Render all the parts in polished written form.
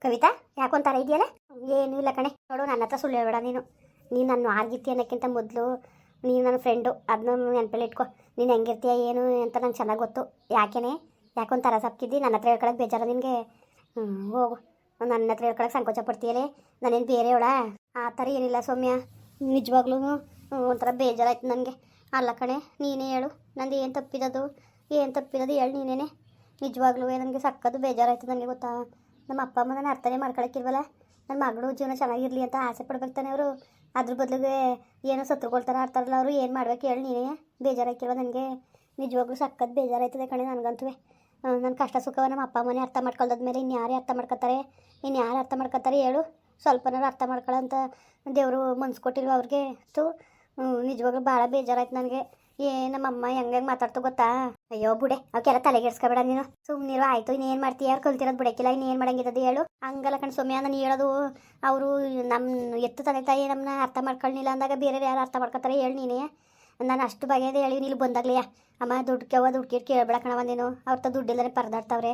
ಕವಿತಾ ಯಾಕೊಂತಾರ ಇದೆಯಲ್ಲ? ಏನೂ ಇಲ್ಲ ಕಣೆ. ನೋಡು, ನನ್ನ ಹತ್ರ ಸುಳ್ಳು ಹೇಳ್ಬೇಡ ನೀನು. ನೀನು ನನ್ನ ಆರ್ಗಿತ್ತಿ ಅನ್ನೋಕ್ಕಿಂತ ಮೊದಲು ನೀನು ನನ್ನ ಫ್ರೆಂಡು, ಅದನ್ನ ನೆನಪಲ್ಲಿ ಇಟ್ಕೊ. ನೀನು ಹೆಂಗಿರ್ತೀಯ ಏನು ಅಂತ ನಂಗೆ ಚೆನ್ನಾಗಿ ಗೊತ್ತು. ಯಾಕೊಂತಾರ ಸಪ್ಕಿದ್ದಿ ನನ್ನ ಹತ್ರ ಹೇಳ್ಕೊಳಕ್ಕೆ ಬೇಜಾರ ನಿನಗೆ? ಹೋಗು, ನನ್ನ ಹತ್ರ ಹೇಳ್ಕೊಳಕ್ಕೆ ಸಂಕೋಚ ಪಡ್ತೀಯಲೇ. ನಾನೇನು ಬೇರೆಯವಳ? ಆ ಥರ ಏನಿಲ್ಲ ಸೌಮ್ಯ, ನಿಜವಾಗ್ಲೂ ಒಂಥರ ಬೇಜಾರಾಯ್ತು ನನಗೆ. ಅಲ್ಲ ಕಣೆ, ನೀನೇ ಹೇಳು, ನಂದು ಏನು ತಪ್ಪಿರೋದು ಹೇಳು ನೀನೇನೆ. ನಿಜವಾಗ್ಲೂ ನನಗೆ ಸಕ್ಕತ್ತು ಬೇಜಾರಾಯ್ತು ನನಗೆ, ಗೊತ್ತಾ? ನಮ್ಮ ಅಪ್ಪ ಅಮ್ಮ ನಾನು ಅರ್ಥನೇ ಮಾಡ್ಕೊಳಕ್ಕಿಲ್ವಲ್ಲ. ನನ್ನ ಮಗಳು ಜೀವನ ಚೆನ್ನಾಗಿರಲಿ ಅಂತ ಆಸೆ ಪಡ್ಬೇಕು ತಾನೆ ಅವರು. ಅದ್ರ ಬದಲಿಗೆ ಏನೋ ಸತ್ರುಕೊಳ್ತಾರೆ ಆಡ್ತಾರಲ್ಲ ಅವರು. ಏನು ಮಾಡ್ಬೇಕು ಹೇಳಿ ನೀನೇ? ಬೇಜಾರಾಯ್ತಿಲ್ವ ನನಗೆ? ನಿಜವಾಗ್ಲೂ ಸಕ್ಕತ್ತು ಬೇಜಾರಾಯ್ತದೆ ಕಣೆ ನನಗಂತೂ. ನನ್ನ ಕಷ್ಟ ಸುಖವ ನಮ್ಮ ಅಪ್ಪ ಅಮ್ಮನೇ ಅರ್ಥ ಮಾಡ್ಕೊಳ್ದಾದ್ಮೇಲೆ ಇನ್ಯಾರೇ ಅರ್ಥ ಇನ್ಯಾರು ಅರ್ಥ ಮಾಡ್ಕೊತಾರೆ ಹೇಳು? ಸ್ವಲ್ಪನಾರು ಅರ್ಥ ಮಾಡ್ಕೊಳ್ಳೋಂಥ ದೇವರು ಮನ್ಸು ಕೊಟ್ಟಿಲ್ವ ಅವ್ರಿಗೆ? ನಿಜವಾಗ್ಲೂ ಭಾಳ ಬೇಜಾರಾಯ್ತು ನನಗೆ. ನಮ್ಮಮ್ಮ ಹೆಂಗೆ ಮಾತಾಡ್ತು ಗೊತ್ತಾ? ಅಯ್ಯೋ ಬುಡೆ, ಅವಕ್ಕೆಲ್ಲ ತಲೆಗೆಡ್ಸ್ಕೊಬೇಡ ನೀನು, ಸುಮ್ಮನಿರು ಆಯಿತು. ಇನ್ನೇನು ಮಾಡ್ತೀಯ? ಅವ್ರು ಕಲ್ತಿರೋದು ಬಿಡಕ್ಕಿಲ್ಲ, ಇನ್ನೇನು ಮಾಡಂಗಿರೋದು ಹೇಳು? ಹಂಗಲ್ಲ ಕಣ್ ಸೌಮ್ಯ, ನಾನು ಹೇಳೋದು ಅವರು ನಮ್ಮ ಎತ್ತು ತಂದೆ ತಾಯಿ ನಮ್ಮನ್ನ ಅರ್ಥ ಮಾಡ್ಕೊಳ್ಳಿಲ್ಲ ಅಂದಾಗ ಬೇರೆ ಯಾರು ಅರ್ಥ ಮಾಡ್ಕೊತಾರೆ ಹೇಳಿ ನೀನೇ? ನಾನು ಅಷ್ಟು ಬಗೆಯದೇ ಹೇಳಿ ನೀನು ಬಂದಾಗ್ಲಿಯಾ ಅಮ್ಮ ದುಡ್ಡು ಕಿಟ್ಟು ಕೇಳಬೇಡ ಕಣವ ನೀನು. ಅವ್ರ ದುಡ್ಡಿಲ್ಲದೆ ಪರದಾಡ್ತಾವ್ರೆ,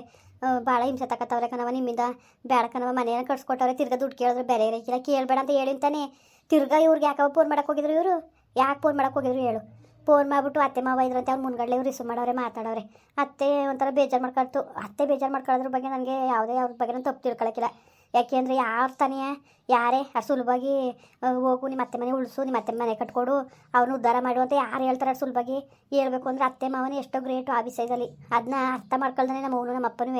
ಭಾಳ ಹಿಂಸೆ ತಗೋತಾವ್ರೆ ಕಣವ ನಿಮ್ಮಿಂದ. ಬೇಡ ಕಣವ, ಮನೆಯನ್ನು ಕಟ್ಸ್ಕೊಟ್ಟವ್ರೆ, ತಿರ್ಗಾ ದುಡ್ಡು ಕೇಳಿದ್ರೆ ಬೇರೆ ಇರೋಕ್ಕಿಲ್ಲ. ಕೇಳಬೇಡ ಅಂತ ಹೇಳಿಂತಾನೆ ತಿರ್ಗಾ ಇವ್ರಿಗೆ ಯಾಕವ ಫೋನ್ ಮಾಡಕ್ಕೆ ಹೋಗಿದ್ರು ಇವರು? ಯಾಕೆ ಫೋನ್ ಮಾಡಕ್ಕೆ ಹೋಗಿದ್ರು ಹೇಳು? ಫೋನ್ ಮಾಡಿಬಿಟ್ಟು ಅತ್ತೆ ಮಾವ ಇದ್ರಂತೆ ಅವ್ರು ಮುನ್ಗಡ್ಲೆ ಇವ್ರು ರಿಸೀವ್ ಮಾಡವ್ರೆ, ಮಾತಾಡೋರೆ. ಅತ್ತೆ ಒಂಥರ ಬೇಜಾರು ಮಾಡ್ಕೊಳ್ತು. ಅತ್ತೆ ಬೇಜಾರು ಮಾಡ್ಕೊಳ್ಳೋದ್ರ ಬಗ್ಗೆ ನನಗೆ ಯಾವುದೇ ಅವ್ರ ಬಗ್ಗೆ ನಾನು ತಪ್ಪು ತಿಳ್ಕೊಳಕ್ಕಿಲ್ಲ. ಯಾಕೆಂದರೆ ಯಾರು ತಾನೇ ಯಾರೇ ಅಷ್ಟು ಸುಲಭವಾಗಿ ಹೋಗು ನಿಮ್ಮ ಅತ್ತೆ ಮನೆ ಉಳಿಸು, ನಿಮ್ಮ ಅತ್ತೆ ಮನೆ ಕಟ್ಕೊಡು, ಅವ್ರನ್ನ ಉದ್ಧಾರ ಮಾಡು ಅಂತ ಯಾರು ಹೇಳ್ತಾರೆ ಅಷ್ಟು ಸುಲಭವಾಗಿ? ಹೇಳ್ಬೇಕು ಅಂದರೆ ಅತ್ತೆ ಮಾವನೇ ಎಷ್ಟೋ ಗ್ರೇಟು ಆ ವಿಷಯದಲ್ಲಿ. ಅದನ್ನ ಅರ್ಥ ಮಾಡ್ಕೊಳ್ದಾನೆ ನಮ್ಮ ಅವನು ನಮ್ಮ ಅಪ್ಪನೂ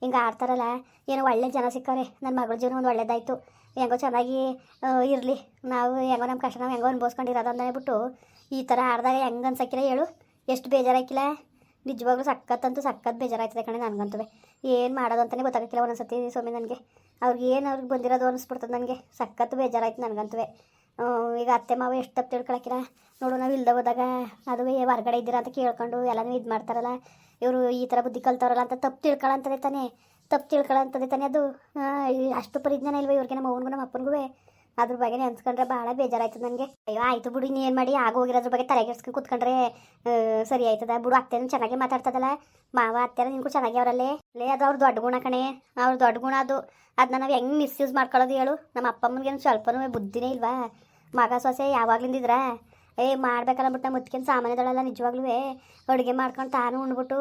ಹಿಂಗೆ ಆಡ್ತಾರಲ್ಲ. ಏನೋ ಒಳ್ಳೆ ಜನ ಸಿಕ್ಕವ್ರೆ, ನನ್ನ ಮಗಳ ಜೀವನ ಒಂದು ಒಳ್ಳೇದಾಯಿತು, ಹೆಂಗೋ ಚೆನ್ನಾಗಿ ಇರಲಿ, ನಾವು ಹೆಂಗೋ ನಮ್ಮ ಕಷ್ಟ ನಾವು ಹೆಂಗೋ ಅನ್ಭವಿಸ್ಕೊಂಡಿರೋದು ಅಂತ ಹೇಳ್ಬಿಟ್ಟು ಈ ಥರ ಆಡ್ದಾಗ ಹೆಂಗೆ ಅನ್ಸಕ್ಕಿಲ್ಲ ಹೇಳು? ಎಷ್ಟು ಬೇಜಾರಾಕಿಲ್ಲ? ನಿಜವಾಗ್ಲೂ ಸಕ್ಕತ್ತು ಬೇಜಾರಾಯ್ತದೆ ಕಣೆ ನನಗಂತೂ. ಏನು ಮಾಡೋದು ಅಂತಲೇ ಗೊತ್ತಾಗಕ್ಕಿಲ್ಲ ಒಂದೊಂದ್ಸತಿ ಸ್ವಾಮಿ ನನಗೆ. ಅವ್ರಿಗೆ ಬಂದಿರೋದು ಅನಿಸ್ಬಿಡ್ತದೆ ನನಗೆ. ಸಕ್ಕತ್ತು ಬೇಜಾರಾಯ್ತು ನನಗಂತೂ. ಈಗ ಅತ್ತೆ ಮಾವ ಎಷ್ಟು ತಪ್ಪು ತಿಳ್ಕೊಳಕ್ಕಿಲ್ಲ ನೋಡು. ನಾವು ಇಲ್ಲದೆ ಹೋದಾಗ ಅದು ಹೊರಗಡೆ ಇದ್ದೀರಾ ಅಂತ ಕೇಳ್ಕೊಂಡು ಎಲ್ಲನೂ ಇದು ಮಾಡ್ತಾರಲ್ಲ ಇವರು. ಈ ಥರ ಬುದ್ಧಿ ಕಲ್ತವ್ರಲ್ಲ ಅಂತ ತಪ್ಪು ತಿಳ್ಕೊಳ್ಳೋಂಥದ್ದೇ ತಾನೇ ಅದು. ಅಷ್ಟು ಪರಿಜ್ಞಾನ ಇಲ್ವ ಇವ್ರಿಗೆ, ನಮ್ಮ ಅವನಿಗೂ ನಮ್ಮ ಅಪ್ಪನಿಗೂ? ಅದ್ರ ಬಗ್ಗೆ ನೆನ್ಸ್ಕೊಂಡ್ರೆ ಭಾಳ ಬೇಜಾರಾಯ್ತು ನನಗೆ. ಅಯ್ಯೋ ಆಯಿತು ಬಿಡು, ಇನ್ನೇನು ಮಾಡಿ ಆಗೋಗಿರೋದ್ರ ಬಗ್ಗೆ ತಲೆಗೆಡ್ಸ್ಕೊಂಡು ಕೂತ್ಕೊಂಡ್ರೆ ಸರಿ ಆಯ್ತದ ಬಿಡು. ಅತ್ತೆನೂ ಚೆನ್ನಾಗೇ ಮಾತಾಡ್ತದಲ್ಲ, ಮಾವ ಅತ್ತೆನ ನಿನ್ಗೂ ಚೆನ್ನಾಗಿ ಅವರಲ್ಲೇ ಅದು ಅವ್ರ ದೊಡ್ಡ ಗುಣ ಕಣೆ. ಅವ್ರ ದೊಡ್ಡ ಗುಣ ಅದನ್ನ ನಾವು ಹೆಂಗೆ ಮಿಸ್ಯೂಸ್ ಮಾಡ್ಕೊಳ್ಳೋದು ಹೇಳು? ನಮ್ಮ ಅಪ್ಪ ಅಮ್ಮನಿಗೇನು ಸ್ವಲ್ಪನೂ ಬುದ್ಧಿನೇ ಇಲ್ವಾ? ಮಗ ಸೊಸೆ ಯಾವಾಗ್ಲಿಂದಿದ್ರ ಮಾಡ್ಬೇಕಲ್ಲ ಬಿಟ್ಟು ನಮ್ಮ ಮುತ್ಕಿನ ಸಾಮಾನ್ಯದಳಲ್ಲ. ನಿಜವಾಗ್ಲೂ ಅಡುಗೆ ಮಾಡ್ಕೊಂಡು ತಾನು ಉಂಡ್ಬಿಟ್ಟು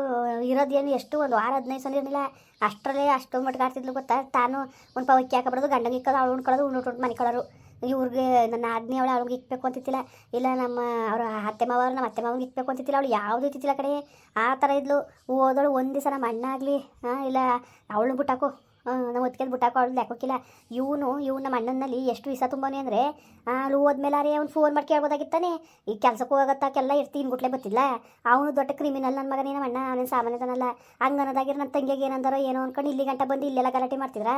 ಇರೋದೇನು ಎಷ್ಟು ಒಂದು ವಾರ 15 ಸಲ ಇರಲಿಲ್ಲ. ಅಷ್ಟರಲ್ಲೇ ಅಷ್ಟೊಂದು ಮಟ್ಟಿಗೆ ಆಡ್ತಿದ್ಲು ಗೊತ್ತಾ? ತಾನು ಒಂದು ಪವಕ್ಕಿ ಹಾಕಬಿಡೋದು, ಗಂಡಂಗೆ ಇಕ್ಕೋದು, ಅವಳು ಉಣ್ಕೊಳ್ಳೋದು, ಉಂಡ್ಬಿಟ್ಟು ಮನಿಕೊಳ್ಳೋರು. ಇವ್ರಿಗೆ ನನ್ನ ಆಜ್ಞೆ ಅವಳು ಅವ್ಳಿಗೆ ಇಕ್ಬೇಕು ಅಂತಿತ್ತಿಲ್ಲ, ಇಲ್ಲ ನಮ್ಮ ಅವ್ರ ಅತ್ತೆ ಮಾವರು ನಮ್ಮ ಅತ್ತೆ ಮಾವನಿಗೆ ಇಕ್ಬೇಕು ಅಂತಿತ್ತಿಲ್ಲ. ಅವಳು ಯಾವುದು ಇತ್ತಿಲ್ಲ ಕಡೆ. ಆ ಥರ ಇದ್ಲು. ಓದೋಳು ಒಂದು ದಿವಸ ನಮ್ಮ ಅಣ್ಣ ಆಗಲಿ ಇಲ್ಲ ಅವಳು ಬಿಟ್ಟಾಕು, ನಮ್ಮ ಒತ್ತಿಗೆ ಬಿಟ್ಟಾಕು, ಅವಳು ಲೆಕ್ಕೋಕ್ಕಿಲ್ಲ. ಇವನು ನಮ್ಮ ಅಣ್ಣನಲ್ಲಿ ಎಷ್ಟು ವಿಷ ತುಂಬನೇ ಅಂದರೆ ಅಲ್ಲಿ ಹೋದ್ಮೇಲೆ ಅವ್ನು ಫೋನ್ ಮಾಡಿ ಕೇಳ್ಬೋದಾಗಿತ್ತಾನೆ. ಈಗ ಕೆಲಸಕ್ಕೆ ಹೋಗತ್ತಾಕೆಲ್ಲ ಇರ್ತೀನಿ ಗುಟ್ಲೆ ಗೊತ್ತಿಲ್ಲ. ಅವನು ದೊಡ್ಡ ಕ್ರಿಮಿನಲ್ ನನ್ನ ಮಗನೇ, ನಮ್ಮ ಅಣ್ಣ ಅವನೇನು ಸಾಮಾನ್ಯತನಲ್ಲ. ಹಂಗನ್ನೋದಾಗಿರೋ ನನ್ನ ತಂಗಿಗೆ ಏನಂದಾರೋ ಏನೋ ಅನ್ಕೊಂಡು ಇಲ್ಲಿ ಗಂಟೆ ಬಂದು ಇಲ್ಲೆಲ್ಲ ಗಲಾಟೆ ಮಾಡ್ತಿದ್ರ.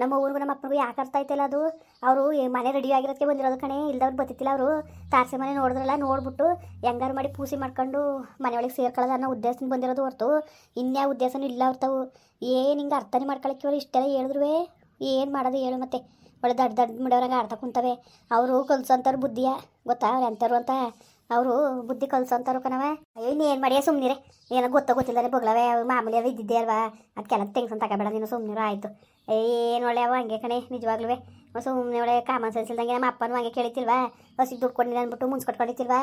ನಮ್ಮ ಊರಿಗೂ ನಮ್ಮ ಅಪ್ಪನಿಗೂ ಯಾಕೆ ಅರ್ಥ ಆಯ್ತಿಲ್ಲ ಅದು? ಅವರು ಮನೆ ರೆಡಿ ಆಗಿರೋದಕ್ಕೆ ಬಂದಿರೋದು ಕಣೆ, ಇಲ್ದವ್ರು ಬತ್ತಿತ್ತಿಲ್ಲ. ಅವರು ತಾರಸಿ ಮನೆ ನೋಡಿದ್ರಲ್ಲ, ನೋಡ್ಬಿಟ್ಟು ಹೆಂಗಾರು ಮಾಡಿ ಪೂಸಿ ಮಾಡ್ಕೊಂಡು ಮನೆಯೊಳಗೆ ಸೇರ್ಕೊಳ್ಳೋದು ಅನ್ನೋ ಉದ್ದೇಶದಿಂದ ಬಂದಿರೋದು ಹೊರತು ಇನ್ಯಾವ ಉದ್ದೇಶನೂ ಇಲ್ಲ ಅವ್ರತವು. ಏನು ಹಿಂಗೆ ಅರ್ಥನೇ ಮಾಡ್ಕೊಳಕ್ಕೆ ಇಷ್ಟೆಲ್ಲ ಹೇಳಿದ್ರು ಏನು ಮಾಡೋದು ಹೇಳು? ಮತ್ತೆ ಒಳ್ಳೆ ದಡ್ಡ ಮುಡಿಯವ್ರಂಗೆ ಆಡ್ತಾ ಕುಂತವೆ. ಅವರು ಕಲ್ಸೋಂಥವ್ರು ಬುದ್ಧಿಯ ಗೊತ್ತಾ? ಅವ್ರು ಎಂಥವ್ರು ಅಂತ ಅವರು ಬುದ್ಧಿ ಕಲ್ಸೋಂಥವ್ರು ಕಣವ. ಅಯ್ಯೋ ಇನ್ನೇನು ಮಾಡಿಯ ಸುಮ್ಮನಿರೆ, ಏನೋ ಗೊತ್ತಿಲ್ಲದೆ ಬಗ್ಲವೆ ಮಾಮೂಲಿ ಅದು ಇದ್ದಿದ್ದೆ ಅಲ್ವಾ? ಅದಕ್ಕೆಲ್ಲ ತೆಂಗ್ಸನ್ ತಗೋಬೇಡ ನೀನು, ಸುಮ್ಮನಿರು ಆಯಿತು. ಏನು ಒಳ್ಳೆ ಅವ ಹಂಗೆ ಕಣೆ ನಿಜವಾಗ್ಲೂ. ಸುಮ್ಮನೆ ಒಳ್ಳೆ ಕಾಮನ್ ಸೆನ್ಸ್ ಇಲ್ದಂಗೆ. ನಮ್ಮ ಅಪ್ಪನೂ ಹಂಗೆ ಕೇಳಿತಿಲ್ವಾ? ಹಸಿಗೆ ದುಡ್ಡು ಕೊಟ್ಟಿಲ್ಲ ಅಂದ್ಬಿಟ್ಟು ಮುನ್ಸ್ಕೊಟ್ಕೊಂಡಿತ್ತಿಲ್ವಾ?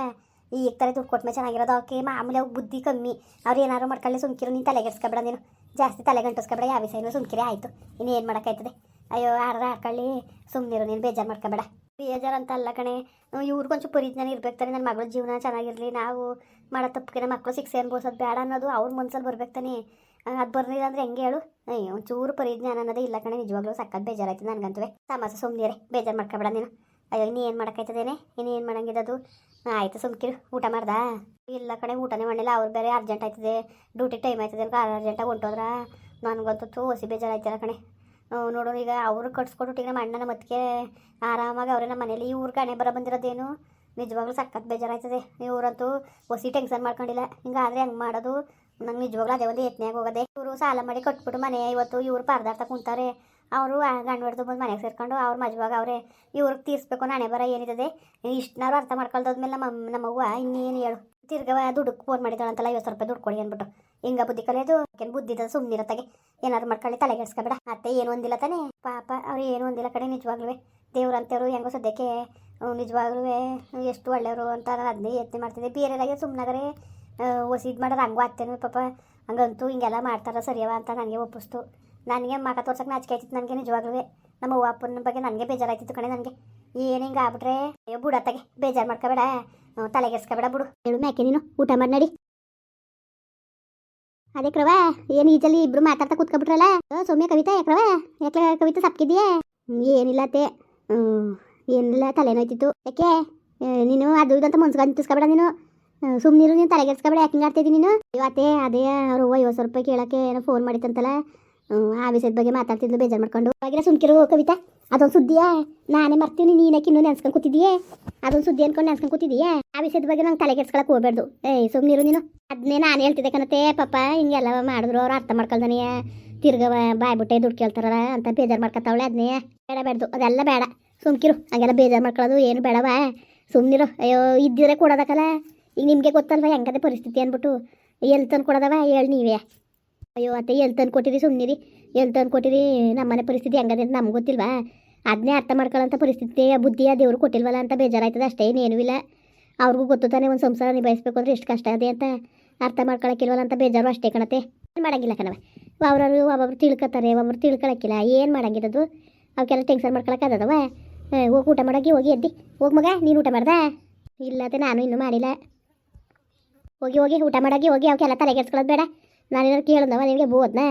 ಈಗ ಥರ ದುಡ್ಡು ಕೊಟ್ಮೇಲೆ ಚೆನ್ನಾಗಿರೋದು ಅವಕ್ಕೆ. ಮಾಮೂಲಿ ಅವ್ರಿಗೆ ಬುದ್ಧಿ ಕಮ್ಮಿ. ಅವ್ರು ಏನಾರು ಮಾಡ್ಕೊಳ್ಳಿ ಸುಮ್ಕಿರು, ನೀನು ತಲೆಗೆಡ್ಸ್ಕೊಬೇಡ, ನೀನು ಜಾಸ್ತಿ ತಲೆಗಂಟಿಸ್ಕೊಬೇಡ. ಯಾವ ವಿಷಯನೂ ಸುಮ್ಕಿರಿ ಆಯಿತು. ಇನ್ನೇನು ಮಾಡೋಕ್ಕಾಯ್ತದೆ? ಅಯ್ಯೋ ಹಾಕೊಳ್ಳಿ ಸುಮ್ಮನಿರು, ನೀನು ಬೇಜಾರು ಮಾಡ್ಕೊಬೇಡ. ಬೇಜಾರು ಅಂತ ಅಲ್ಲ ಕಣೆ, ಇವ್ರಿಗೊಂಚು ಪರಿಜ್ಞಾನ ಇರ್ಬೇಕು ತಾನೆ. ನನ್ನ ಮಗಳ ಜೀವನ ಚೆನ್ನಾಗಿರಲಿ, ನಾವು ಮಾಡೋ ತಪ್ಪಿಗೆ ನಮ್ಮ ಮಕ್ಕಳು ಶಿಕ್ಷೆ ಅನ್ಬೋಸೋದು ಬೇಡ ಅನ್ನೋದು ಅವ್ರ ಮನ್ಸಲ್ಲಿ ಬರ್ಬೇಕು ತಾನೆ. ಅದು ಬರ್ಲಿಲ್ಲ ಅಂದರೆ ಹೆಂಗೆ ಹೇಳು? ಅಯ್ಯೋ ಒಂಚೂರು ಪರಿಜ್ಞಾನ ಅನ್ನೋದೇ ಇಲ್ಲ ಕಣೆ. ನಿಜವಾಗ್ಲೂ ಸಕ್ಕತ್ತು ಬೇಜಾರಾಯ್ತು ನನಗಂತೂ. ಸಮಸ್ಯೆ ಸುಮ್ಮನಿರೆ, ಬೇಜಾರು ಮಾಡ್ಕೊಬೇಡ ನೀನು. ಅಯ್ಯೋ ಇನ್ನೇನು ಮಾಡೋಕ್ಕಾಯ್ತದೇನೆ? ಇನ್ನೇನು ಮಾಡಂಗಿದ್ದು? ಆಯಿತು ಸುಮ್ಕಿರು. ಊಟ ಮಾಡ್ದಾ? ಇಲ್ಲ ಕಣೆ, ಊಟನೇ ಮಾಡಿಲ್ಲ. ಅವ್ರು ಬೇರೆ ಅರ್ಜೆಂಟ್ ಆಯ್ತದೆ, ಡ್ಯೂಟಿ ಟೈಮ್ ಆಯ್ತದೆ ಅಂತ ಅರ್ಜೆಂಟಾಗಿ ಹೊಂಟೋದ್ರ. ನನಗಂತೂ ಹೊಸಿ ಬೇಜಾರಾಯ್ತಲ್ಲ ಕಣೆ. ನೋಡೋಣ ಈಗ ಅವರು ಕಟ್ಸ್ಕೊಟ್ಟು ಈಗ ನಮ್ಮ ಅಣ್ಣನ ಮತ್ತಿಗೆ ಆರಾಮಾಗಿ ಅವರೇ ನಮ್ಮ ಮನೇಲಿ. ಇವ್ರಿಗೆ ಹಣೆ ಬರ ಬಂದಿರೋದೇನು? ನಿಜವಾಗ್ಲೂ ಸಕ್ಕತ್ತು ಬೇಜಾರಾಯ್ತದೆ. ಇವರಂತೂ ಹೊಸಿ ಟೆನ್ಷನ್ ಮಾಡ್ಕೊಂಡಿಲ್ಲ. ಹಿಂಗಾದರೆ ಹೆಂಗೆ ಮಾಡೋದು? ನಂಗೆ ನಿಜವಾಗ್ಲೂ ಅದೇ ಒಂದು ಯತ್ನಾಗ ಹೋಗೋದೆ. ಇವರು ಸಾಲ ಮಾಡಿ ಕಟ್ಬಿಟ್ಟು ಮನೆ ಇವತ್ತು ಇವ್ರು ಪರದಾಡ್ತ ಕುಂತಾರೆ. ಅವರು ಗಂಡು ಹೊಡೆದು ಬಂದು ಮನೆಗೆ ಸೇರ್ಕೊಂಡು ಅವ್ರು ಮಜವಾಗ ಅವರೇ ಇವ್ರಿಗೆ ತೀರ್ಸ್ಬೇಕು ನಾನೇ ಬರ ಏನಿದೆ ಇಷ್ಟನಾರು ಅರ್ಥ ಮಾಡ್ಕೊಳ್ದಾದ್ಮೇಲೆ ನಮ್ಮವ್ವ ಇನ್ನೇನು ಹೇಳು ತಿರ್ಗವ ದುಡ್ಡು ಫೋನ್ ಮಾಡಿದಾಳಂತಲ್ಲ 50 ರೂಪಾಯಿ ದುಡ್ಡು ಕೊಡಿ ಅಂದ್ಬಿಟ್ಟು ಹಿಂಗ ಬುದ್ಧಿ ಕಲಿಯೋದು ಏನು ಬುದ್ಧಿದ ಸುಮ್ಮನಿರತ್ತಾಗೆ ಏನಾದ್ರು ಮಾಡ್ಕೊಳ್ಳಿ ತಲೆಗೆಡ್ಸ್ಕೊಬೇಡ. ಅತ್ತೆ ಏನು ಒಂದಿಲ್ಲ ತಾನೇ ಪಾಪ ಅವ್ರು ಏನು ಒಂದಿಲ್ಲ ಕಡೆ ನಿಜವಾಗ್ಲೂ ದೇವ್ರು ಅಂತೇವ್ರು ಹೆಂಗೋ ಸದ್ಯಕ್ಕೆ ನಿಜವಾಗ್ಲೂ ಎಷ್ಟು ಒಳ್ಳೆಯವರು ಅಂತ ನಾನು ಅದನ್ನೇ ಯತ್ನೆ ಮಾಡ್ತಿದ್ದೆ. ಬೇರೆದಾಗೆ ಸುಮ್ಮನಾಗರೆ ಇದು ಮಾಡೋದು ಹಂಗೂ ಅತ್ತೇನು ಪಾಪ ಹಂಗಂತೂ ಹಿಂಗೆಲ್ಲ ಮಾಡ್ತಾರ ಸರಿಯವ ಅಂತ ನನಗೆ ಒಪ್ಪಿಸ್ತು. ನನಗೆ ಮಗ ತೋರ್ಸಕ್ಕೆ ನಾಚಿಕೆ ಆಯ್ತಿತ್ತು ನನಗೆ ನಿಜವಾಗ್ಲೂ. ನಮ್ಮ ಅವ್ವ ಅಪ್ಪನ ಬಗ್ಗೆ ನನಗೆ ಬೇಜಾರಾಯ್ತಿತ್ತು ಕಣೆ. ನನಗೆ ಏನು ಹಿಂಗೆ ಆಗ್ಬಿಟ್ರೆ ಅಯ್ಯೋ ಬುಡತ್ತಾಗೆ ಬೇಜಾರು ಮಾಡ್ಕೋಬೇಡ ತಲೆಗೆಡ್ಸ್ಕೊಬೇಡ ಬಿಡು. ಹೇಳು ಮ್ಯಾಕೆ ನೀನು ಊಟ ಮಾಡಿ ನಡಿ. ಅದೇ ಕ್ರವ ಏನು ಈಜಲ್ಲಿ ಇಬ್ರು ಮಾತಾಡ್ತಾ ಕೂತ್ಕೊಬಿಟ್ರಲ್ಲ ಸೌಮ್ಯ ಕವಿತಾ ಯಾಕ್ರವ ಯಾಕೆ ಕವಿತಾ ಸಪ್ಕಿದೆಯೇ? ಏನಿಲ್ಲ ಅತ್ತೆ ಏನಿಲ್ಲ ತಲೆನೋಯ್ತಿತ್ತು. ಯಾಕೆ ನೀನು ಅದು ಇದಂತ ಮುನ್ಸ್ಕೊಂಡು ಅಂಟಿಸ್ಕೊಬೇಡ ನೀನು ಸುಮ್ಮನಿರು ನೀನು ತಲೆಗೆಡ್ಸ್ಕೊಬೇಡ. ಯಾಕೆ ಹಿಂಗೆ ಆಡ್ತಿದ್ದೀನಿ ನೀನು? ಇವತ್ತೇ ಅದೇ ಅವರು 50 ರೂಪಾಯಿ ಕೇಳೋಕ್ಕೆ ಏನೋ ಫೋನ್ ಮಾಡಿತ್ತಂತಲ್ಲ ಆ ವಿಷಯದ ಬಗ್ಗೆ ಮಾತಾಡ್ತಿದ್ಲು ಬೇಜಾರು ಮಾಡ್ಕೊಂಡು. ಆಗಿರೋ ಸುಮ್ಕಿರು ಕವಿತಾ ಅದೊಂದು ಸುದ್ದಿಯಾ ನಾನೇ ಮರ್ತೀನಿ ನೀನಕ್ಕೆ ಇನ್ನೂ ನೆನ್ಸ್ಕೊಂಡು ಕೂತಿದ್ದೀಯೇ ಅದೊಂದು ಸುದ್ದಿ ಅನ್ಕೊಂಡು ನೆನ್ಸ್ಕೊಂಡು ಕೂತಿದ್ದೀಯಾ? ಆ ವಿಷಯದ ಬಗ್ಗೆ ನಂಗೆ ತಲೆಗೆಡ್ಸ್ಕೊಳಕ್ಕೆ ಹೋಗ್ಬೇಡ್ದು. ಸುಮ್ಮನಿರು ನೀನು. ಅದನ್ನೇ ನಾನು ಹೇಳ್ತಿದ್ದೆ ಕಣತೆ ಪಾಪ ಹಿಂಗೆಲ್ಲ ಮಾಡಿದ್ರು ಅವ್ರು ಅರ್ಥ ಮಾಡ್ಕೊಳ್ದಾನೆ ತಿರ್ಗವ ಬಾಯ್ಬಿಟ್ಟೆ ದುಡ್ಡು ಕೇಳ್ತಾರಲ್ಲ ಅಂತ ಬೇಜಾರು ಮಾಡ್ಕೊತಾವಳೆ. ಅದನ್ನೇ ಬೇಡ ಅದೆಲ್ಲ ಬೇಡ ಸುಮ್ಕಿರು. ಹಂಗೆಲ್ಲ ಬೇಜಾರು ಮಾಡ್ಕೊಳ್ಳೋದು ಏನು ಬೇಡವ ಸುಮ್ಮನಿರು. ಅಯ್ಯೋ ಇದ್ದಿದ್ರೆ ಕೊಡೋದಕ್ಕಲ್ಲ ಈಗ ನಿಮಗೆ ಗೊತ್ತಲ್ವ ಹೆಂಗದೆ ಪರಿಸ್ಥಿತಿ ಅಂದ್ಬಿಟ್ಟು ಎಲ್ಲಿ ತಂದು ಕೊಡೋದವ ಹೇಳಿ ನೀವೇ. ಅಯ್ಯೋ ಅತ್ತೆ ಎಲ್ಲಿ ತಂದು ಕೊಟ್ಟಿರಿ ಸುಮ್ಮನಿರಿ ಎಲ್ಲಿ ತಂದು ಕೊಟ್ಟಿರಿ ನಮ್ಮನೆ ಪರಿಸ್ಥಿತಿ ಹೆಂಗದೆ ಅಂತ ನಮ್ಗೆ ಗೊತ್ತಿಲ್ವಾ? ಅದನ್ನೇ ಅರ್ಥ ಮಾಡ್ಕೊಳ್ಳೋಂಥ ಪರಿಸ್ಥಿತಿ ಬುದ್ಧಿಯ ದೇವರು ಕೊಟ್ಟಿಲ್ವಲ್ಲ ಅಂತ ಬೇಜಾರಾಯ್ತದೆ ಅಷ್ಟೇ ಇನ್ನೇನೂ ಇಲ್ಲ. ಅವ್ರಿಗೂ ಗೊತ್ತು ತಾನೇ ಒಂದು ಸಂಸಾರ ನಿಭಾಯಿಸ್ಬೇಕು ಅಂದರೆ ಎಷ್ಟು ಕಷ್ಟ ಇದೆ ಅಂತ ಅರ್ಥ ಮಾಡ್ಕೊಳಕ್ಕಿಲ್ವಲ್ಲ ಅಂತ ಬೇಜಾರು ಅಷ್ಟೇ ಕಣತೆ. ಏನು ಮಾಡೋಂಗಿಲ್ಲ ಕಣವ ಅವ್ರವರು ಒಬ್ಬೊಬ್ರು ತಿಳ್ಕೊತಾರೆ ಒಬ್ಬೊಬ್ರು ತಿಳ್ಕೊಳಕ್ಕಿಲ್ಲ ಏನು ಮಾಡೋಂಗಿರೋದು ಅವಕ್ಕೆಲ್ಲ ಟೆನ್ಷನ್ ಮಾಡ್ಕೊಳಕ್ಕಾದವ. ಹೋಗಿ ಊಟ ಮಾಡೋಗಿ ಹೋಗಿ ಎದ್ದಿ ಹೋಗಿ ಮಗ ನೀನು ಊಟ ಮಾಡ್ದೆ? ಇಲ್ಲತ್ತೆ ನಾನು ಇನ್ನೂ ಮಾಡಿಲ್ಲ. ಹೋಗಿ ಹೋಗಿ ಊಟ ಮಾಡೋಗಿ ಹೋಗಿ ಅವಕ್ಕೆಲ್ಲ ತಲೆಗೆಡ್ಸ್ಕೊಳ್ಳೋದು ಬೇಡ. ನಾನೇನಾದ್ರು ಕೇಳಿದವ ನಿನಗೆ ಬೋದ್ನ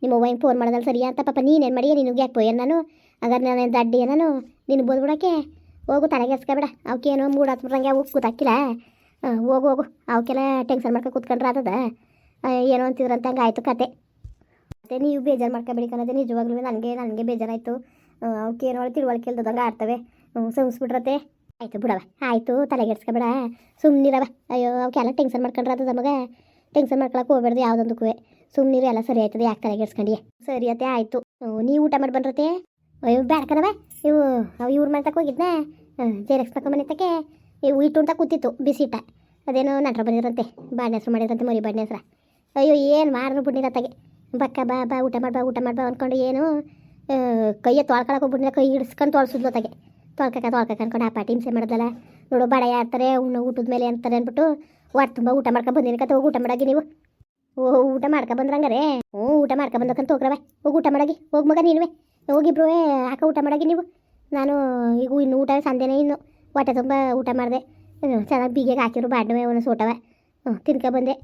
ನಿಮ್ಮ ಅವ್ವ ಹಿಂಗೆ ಫೋನ್ ಮಾಡೋದಲ್ಲ ಸರಿಯಾ ಅಂತ ಪಾಪ ನೀನೇನು ಮಾಡಿ ನಿನಗೆ ಯಾಕೆ ಪೋಯ್ಯ ನಾನು ಹಾಗಾದ್ರೆ ನಾನು ದಡ್ಡಿ ನಾನು ನಿನ್ನ ಬೋದ್ಬಿಡೋಕ್ಕೆ ಹೋಗು ತಲೆಗೆಡ್ಸ್ಕೊಬೇಡ. ಅವಕ್ಕೇನೋ ಮೂಡ್ ಹತ್ಬಿಟ್ರಂಗೆ ಅವು ಕೂತಾಕಿಲ್ಲ ಹೋಗು ಹೋಗು ಅವಕ್ಕೆಲ್ಲ ಟೆನ್ಷನ್ ಮಾಡ್ಕೊ ಕೂತ್ಕೊಂಡ್ರೆ ಆತದ ಏನೋ ಅಂತಿದ್ರಂತ ಹಂಗೆ ಆಯಿತು ಕತೆ. ಮತ್ತು ನೀವು ಬೇಜಾರು ಮಾಡ್ಕೊಬೇಡಿ ಕಣದೆ ನಿಜವಾಗ್ಲೂ ನನಗೆ ಬೇಜಾರಾಯಿತು. ಅವಕ್ಕೇನೋ ತಿಳುವಳಿಕೆ ಇಲ್ದಂಗೆ ಆಡ್ತವೆ ಸವಿಸ್ಬಿಟ್ರತೆ. ಆಯಿತು ಬಿಡವ ಆಯಿತು ತಲೆಗೆಡ್ಸ್ಕೊಬೇಡ ಸುಮ್ಮನಿರವ. ಅಯ್ಯೋ ಅವಕ್ಕೆಲ್ಲ ಟೆನ್ಷನ್ ಮಾಡ್ಕೊಂಡ್ರೆ ಆತದ ಮಗ ಟೆನ್ಷನ್ ಮಾಡ್ಕೊಳಕ್ಕೆ ಹೋಗ್ಬೇಡ್ದು ಯಾವುದೊಂದಕ್ಕೂ ಸುಮ್ಮನಿರು ಎಲ್ಲ ಸರಿ ಆಯ್ತದೆ ಯಾಕೆ ತಲೆಗೆಡ್ಸ್ಕೊಂಡಿ ಸರಿ ಅತ್ತೆ ಆಯಿತು. ನೀವು ಊಟ ಮಾಡಿ ಬಂದ್ರತೆ? ಅಯ್ಯೋ ಬೇಡಕನವ ಇವ್ರ ಮನೆ ತಕ್ಕ ಹೋಗಿದ್ನ ಜೆರಾಕ್ಸ್ ತಕ್ಕ ಮನೆ ತಕ್ಕೆ ಇವು ಇಟ್ಟು ಅಂತ ಕೂತಿತ್ತು ಬಿಸಿಟ ಅದೇನೋ ನಟ್ರ ಬಂದಿರಂತೆ ಬಾಡ್ನೆ ಹೆಸ್ರು ಮಾಡಿದ್ರಂತೆ ಮರಿ ಬಾಡ್ನೆ ಹೆಸ್ರ. ಅಯ್ಯೋ ಏನು ಮಾಡಿದ್ರು ಬಿಡ್ನಿರತ್ತಾಗೆ ಬಕ್ಕ ಬಾ ಊಟ ಮಾಡ್ಬಾ ಅಂದ್ಕೊಂಡು ಏನು ಕೈಯ ತೊಳ್ಕೊಳಕ್ಕೆ ಹೋಗ್ಬಿಟ್ಟಿನ ಕೈ ಹಿಡಿಸ್ಕೊಂಡು ತೊಳ್ಸಿದ್ಲು ತಾಗೆ ತೊಳ್ಕಕ್ಕೆ ಅನ್ಕೊಂಡು ಆ ಪಾಟಿ ಹಿಂಸೆ ಮಾಡೋದಲ್ಲ ನೋಡು ಬಡ ಆಡ್ತಾರೆ ಊಟದ ಮೇಲೆ ಅಂತಾರೆ ಅಂದ್ಬಿಟ್ಟು ಹೊಟ್ಟೆ ತುಂಬ ಊಟ ಮಾಡ್ಕೊಂಡು ಬಂದಿನಿ ಕತೆ ಹೋಗಿ ಊಟ ಮಾಡಾಗಿ ನೀವು. ಊಟ ಮಾಡ್ಕೊಂಡು ಬಂದ್ರಂಗಾರೆ ಊಟ ಮಾಡ್ಕೊಂಡು ಬಂದಕ್ಕಂತ ಹೋಗ್ರವ ಹೋಗಿ ಊಟ ಮಾಡಾಗಿ ಹೋಗಿ ಮಗ ನೀನುವೆ ಹೋಗಿಬ್ರು ಹಾಕ ಊಟ ಮಾಡಾಗಿ ನೀವು. ನಾನು ಈಗ ಇನ್ನು ಊಟ ಸಂಜೆನೇ ಇನ್ನು ಹೊಟ್ಟೆ ತುಂಬ ಊಟ ಮಾಡಿದೆ ಚೆನ್ನಾಗಿ ಬೀಗೆಗೆ ಹಾಕಿದ್ರು ಬಾಡ್ನವೆ ಒಂದು ಸೋಟವ ತಿನ್ಕೊಬಂದೆ.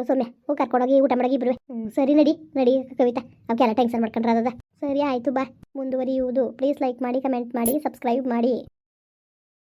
ಸೊಮ್ಮೆ ಹೋಗಿ ಕರ್ಕೊಂಡೋಗಿ ಊಟ ಮಾಡಾಗಿ ಇಬ್ರು. ಸರಿ ನಡಿ ಕವಿತಾ ಅವಕ್ಕೆಲ್ಲ ಟೆನ್ಷನ್ ಮಾಡ್ಕೊಂಡ್ರೆ ಅದದ. ಸರಿ ಆಯಿತು ಬಾ ಮುಂದುವರಿಯುವುದು. ಪ್ಲೀಸ್ ಲೈಕ್ ಮಾಡಿ ಕಮೆಂಟ್ ಮಾಡಿ ಸಬ್ಸ್ಕ್ರೈಬ್ ಮಾಡಿ.